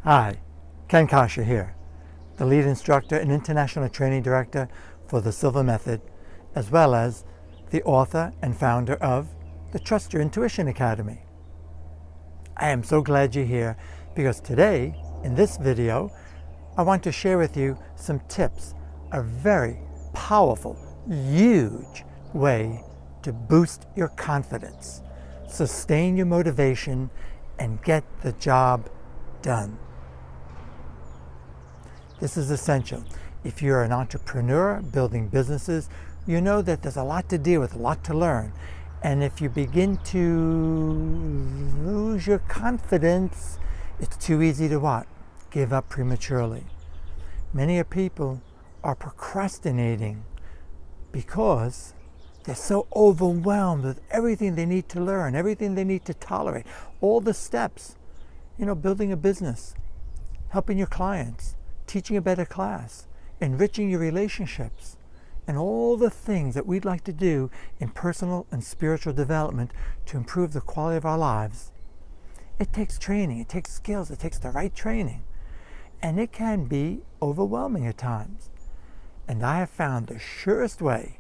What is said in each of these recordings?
Hi, Ken Coscia here, the lead instructor and international training director for the Silva Method, as well as the author and founder of the Trust Your Intuition Academy. I am so glad you're here because today, in this video, I want to share with you some tips, a very powerful, huge way to boost your confidence, sustain your motivation, and get the job done. This is essential. If you're an entrepreneur building businesses, you know that there's a lot to deal with, a lot to learn. And if you begin to lose your confidence, it's too easy to what? Give up prematurely. Many people are procrastinating because they're so overwhelmed with everything they need to learn, everything they need to tolerate, all the steps, building a business, helping your clients, teaching a better class, enriching your relationships, and all the things that we'd like to do in personal and spiritual development to improve the quality of our lives. It takes training, it takes skills, it takes the right training, and it can be overwhelming at times. And I have found the surest way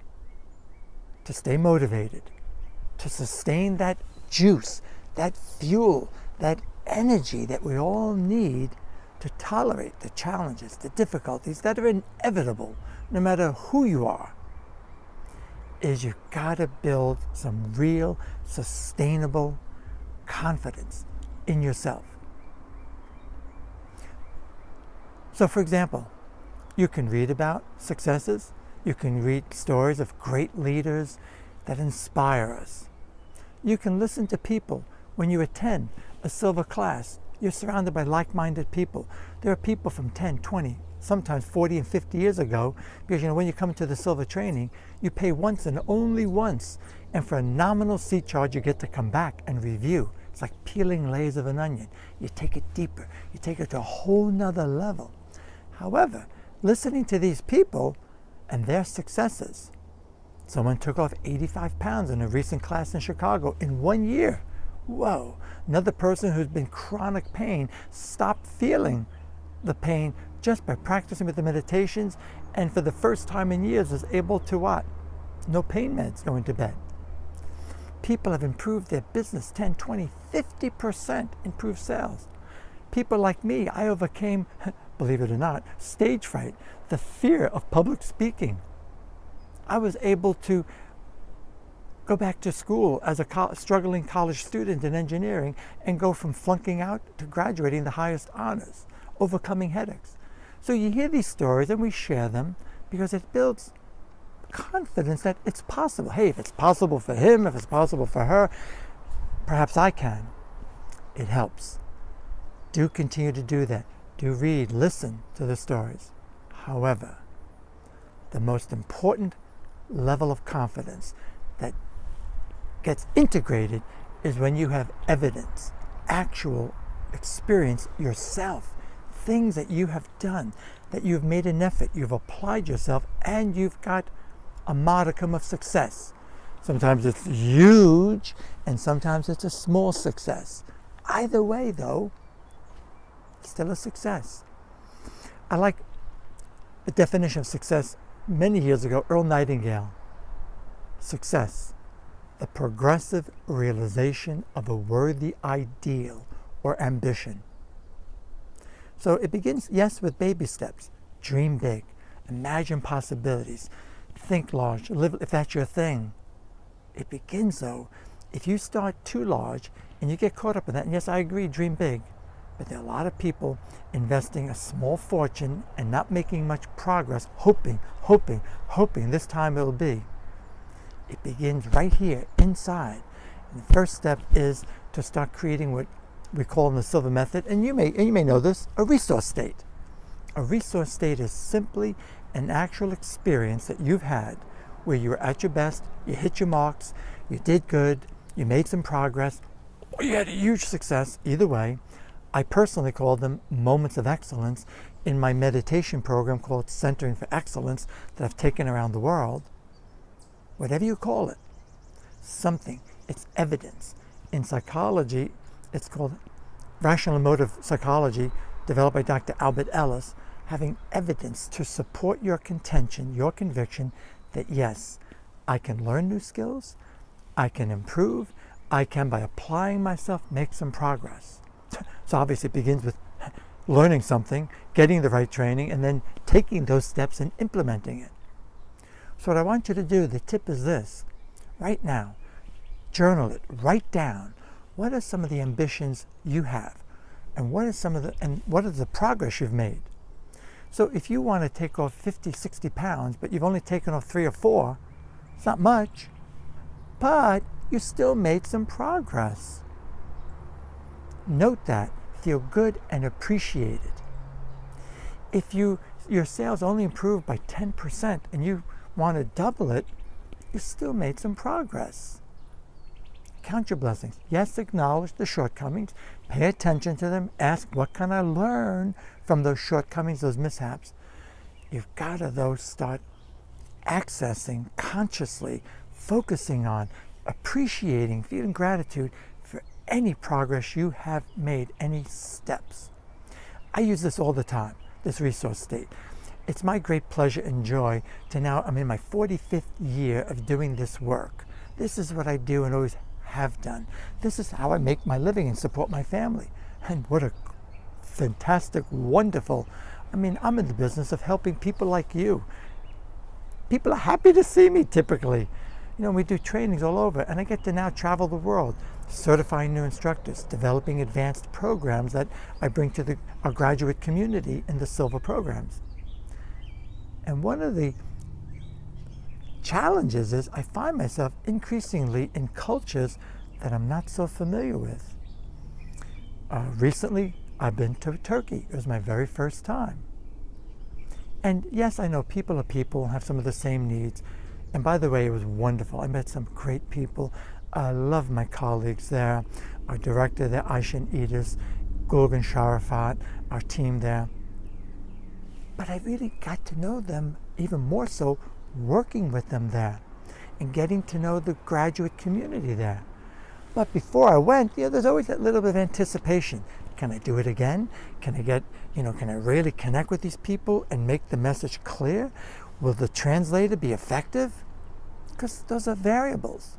to stay motivated, to sustain that juice, that fuel, that energy that we all need to tolerate the challenges, the difficulties that are inevitable, no matter who you are, is you've got to build some real, sustainable confidence in yourself. So, for example, you can read about successes, you can read stories of great leaders that inspire us. You can listen to people when you attend a Silva class. You're surrounded by like-minded people. There are people from 10, 20, sometimes 40 and 50 years ago, because when you come to the Silva training, you pay once and only once, and for a nominal seat charge, you get to come back and review. It's like peeling layers of an onion. You take it deeper. You take it to a whole nother level. However, listening to these people and their successes, someone took off 85 pounds in a recent class in Chicago in 1 year. Whoa. Another person who's been chronic pain stopped feeling the pain just by practicing with the meditations, and for the first time in years was able to what? No pain meds going to bed. People have improved their business 10, 20, 50% improved sales. People like me, I overcame, believe it or not, stage fright, the fear of public speaking. I was able to go back to school as a struggling college student in engineering and go from flunking out to graduating the highest honors, overcoming headaches. So you hear these stories and we share them because it builds confidence that it's possible. Hey, if it's possible for him, if it's possible for her, perhaps I can. It helps. Do continue to do that. Do read, listen to the stories. However, the most important level of confidence that gets integrated is when you have evidence, actual experience yourself, things that you have done, that you've made an effort, you've applied yourself, and you've got a modicum of success. Sometimes it's huge, and sometimes it's a small success. Either way, though, it's still a success. I like the definition of success many years ago, Earl Nightingale. Success: the progressive realization of a worthy ideal or ambition. So it begins, yes, with baby steps. Dream big, imagine possibilities, think large, live if that's your thing. It begins, though, if you start too large and you get caught up in that, and yes, I agree, dream big, but there are a lot of people investing a small fortune and not making much progress, hoping this time it'll be. It begins right here, inside. And the first step is to start creating what we call in the Silva Method, and you may know this, a resource state. A resource state is simply an actual experience that you've had where you were at your best, you hit your marks, you did good, you made some progress, or you had a huge success. Either way, I personally call them moments of excellence in my meditation program called Centering for Excellence that I've taken around the world. Whatever you call it, something, it's evidence. In psychology, it's called rational emotive psychology. developed by Dr. Albert Ellis, having evidence to support your contention, your conviction that yes, I can learn new skills, I can improve, I can, by applying myself, make some progress. So obviously it begins with learning something, getting the right training, and then taking those steps and implementing it. So what I want you to do, the tip is this: right now, journal it, write down what are some of the ambitions you have, and what is what is the progress you've made. So if you want to take off 50, 60 pounds, but you've only taken off 3 or 4, it's not much, but you still made some progress. Note that, feel good and appreciate it. If your sales only improved by 10% and you want to double it, you still made some progress. Count your blessings. Yes, acknowledge the shortcomings, pay attention to them, ask what can I learn from those shortcomings, those mishaps. You've got to, though, start accessing consciously, focusing on, appreciating, feeling gratitude for any progress you have made, any steps. I use this all the time, this resource state. It's my great pleasure and joy to now, I'm in my 45th year of doing this work. This is what I do and always have done. This is how I make my living and support my family. And what a fantastic, wonderful, I'm in the business of helping people like you. People are happy to see me typically. We do trainings all over, and I get to now travel the world, certifying new instructors, developing advanced programs that I bring to our graduate community in the Silva programs. And one of the challenges is I find myself increasingly in cultures that I'm not so familiar with. Recently, I've been to Turkey. It was my very first time. And yes, I know people are people and have some of the same needs. And by the way, it was wonderful. I met some great people. I love my colleagues there. Our director there, Aishan Edis, Gulgan Sharafat, our team there. But I really got to know them even more so working with them there and getting to know the graduate community there. But before I went, there's always that little bit of anticipation. Can I do it again? Can I can I really connect with these people and make the message clear? Will the translator be effective? Because those are variables.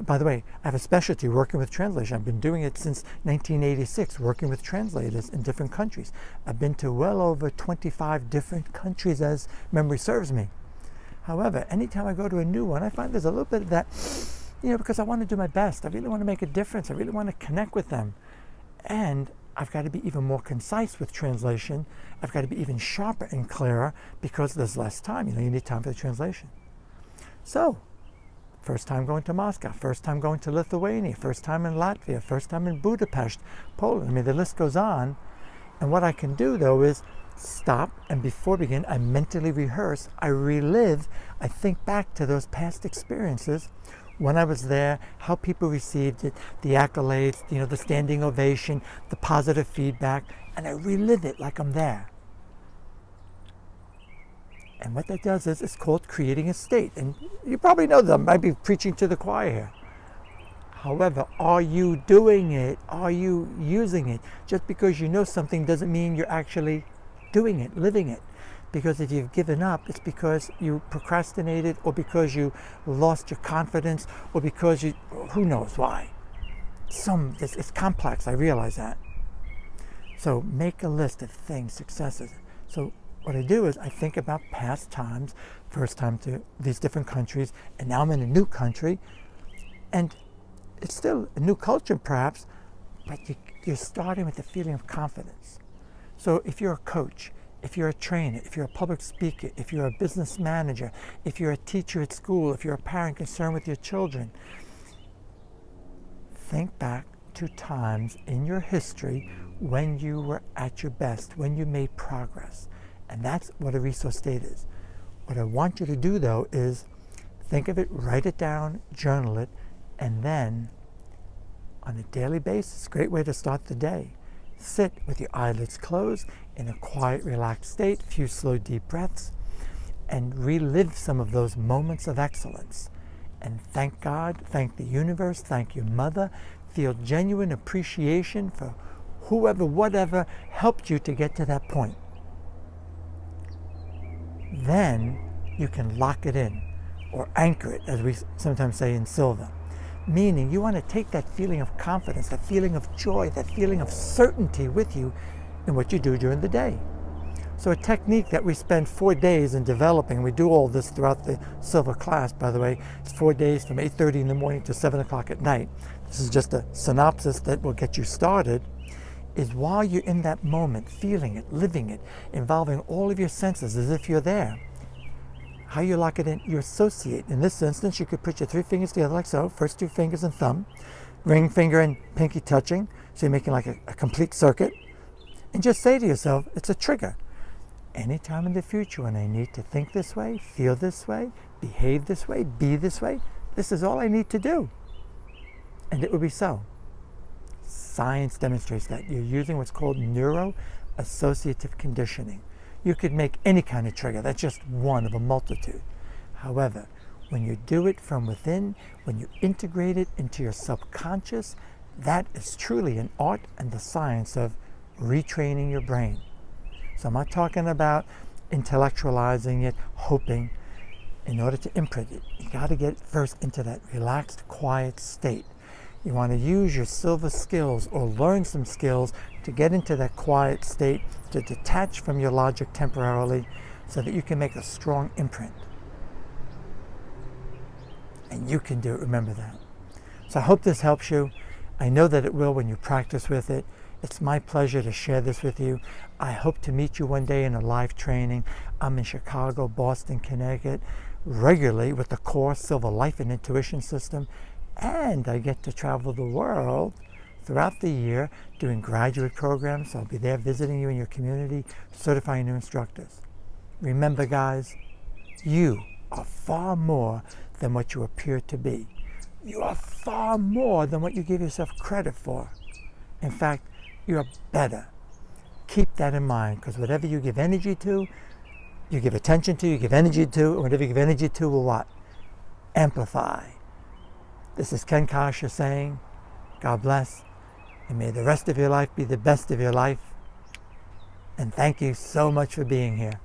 By the way, I have a specialty working with translation. I've been doing it since 1986, working with translators in different countries. I've been to well over 25 different countries as memory serves me. However, anytime I go to a new one, I find there's a little bit of that, because I want to do my best. I really want to make a difference. I really want to connect with them. And I've got to be even more concise with translation. I've got to be even sharper and clearer because there's less time. You need time for the translation. So, first time going to Moscow, first time going to Lithuania, first time in Latvia, first time in Budapest, Poland. The list goes on. And what I can do, though, is stop, and before I begin, I mentally rehearse, I relive, I think back to those past experiences when I was there, how people received it, the accolades, the standing ovation, the positive feedback, and I relive it like I'm there. And what that does is it's called creating a state. And you probably know that I might be preaching to the choir here. However, are you doing it? Are you using it? Just because you know something doesn't mean you're actually doing it, living it. Because if you've given up, it's because you procrastinated, or because you lost your confidence, or because who knows why. It's complex, I realize that. So make a list of things, successes. So what I do is I think about past times, first time to these different countries, and now I'm in a new country, and it's still a new culture perhaps, but you're starting with the feeling of confidence. So if you're a coach, if you're a trainer, if you're a public speaker, if you're a business manager, if you're a teacher at school, if you're a parent concerned with your children, think back to times in your history when you were at your best, when you made progress. And that's what a resource state is. What I want you to do, though, is think of it, write it down, journal it, and then on a daily basis, great way to start the day. Sit with your eyelids closed in a quiet, relaxed state, a few slow, deep breaths, and relive some of those moments of excellence. And thank God, thank the universe, thank your mother. Feel genuine appreciation for whoever, whatever helped you to get to that point. Then you can lock it in, or anchor it, as we sometimes say in Silva. Meaning you want to take that feeling of confidence, that feeling of joy, that feeling of certainty with you in what you do during the day. So a technique that we spend 4 days in developing, and we do all this throughout the Silva class, by the way, it's 4 days from 8:30 in the morning to 7 o'clock at night. This is just a synopsis that will get you started, is while you're in that moment, feeling it, living it, involving all of your senses as if you're there. How you lock it in, you associate. In this instance, you could put your 3 fingers together like so, first 2 fingers and thumb, ring finger and pinky touching, so you're making like a complete circuit, and just say to yourself, it's a trigger. Anytime in the future when I need to think this way, feel this way, behave this way, be this way, this is all I need to do. And it will be so. Science demonstrates that. You're using what's called neuro-associative conditioning. You could make any kind of trigger. That's just one of a multitude. However, when you do it from within, when you integrate it into your subconscious, that is truly an art and the science of retraining your brain. So I'm not talking about intellectualizing it, hoping. In order to imprint it, you got to get first into that relaxed, quiet state. You want to use your Silva skills or learn some skills to get into that quiet state, to detach from your logic temporarily so that you can make a strong imprint. And you can do it, remember that. So I hope this helps you. I know that it will when you practice with it. It's my pleasure to share this with you. I hope to meet you one day in a live training. I'm in Chicago, Boston, Connecticut, regularly with the core Silva Life and Intuition System. And I get to travel the world throughout the year doing graduate programs. I'll be there visiting you in your community, certifying new instructors. Remember, guys, you are far more than what you appear to be. You are far more than what you give yourself credit for. In fact, you're better. Keep that in mind, because whatever you give energy to, you give attention to, you give energy to, and whatever you give energy to will what? Amplify. This is Ken Coscia saying, God bless, and may the rest of your life be the best of your life. And thank you so much for being here.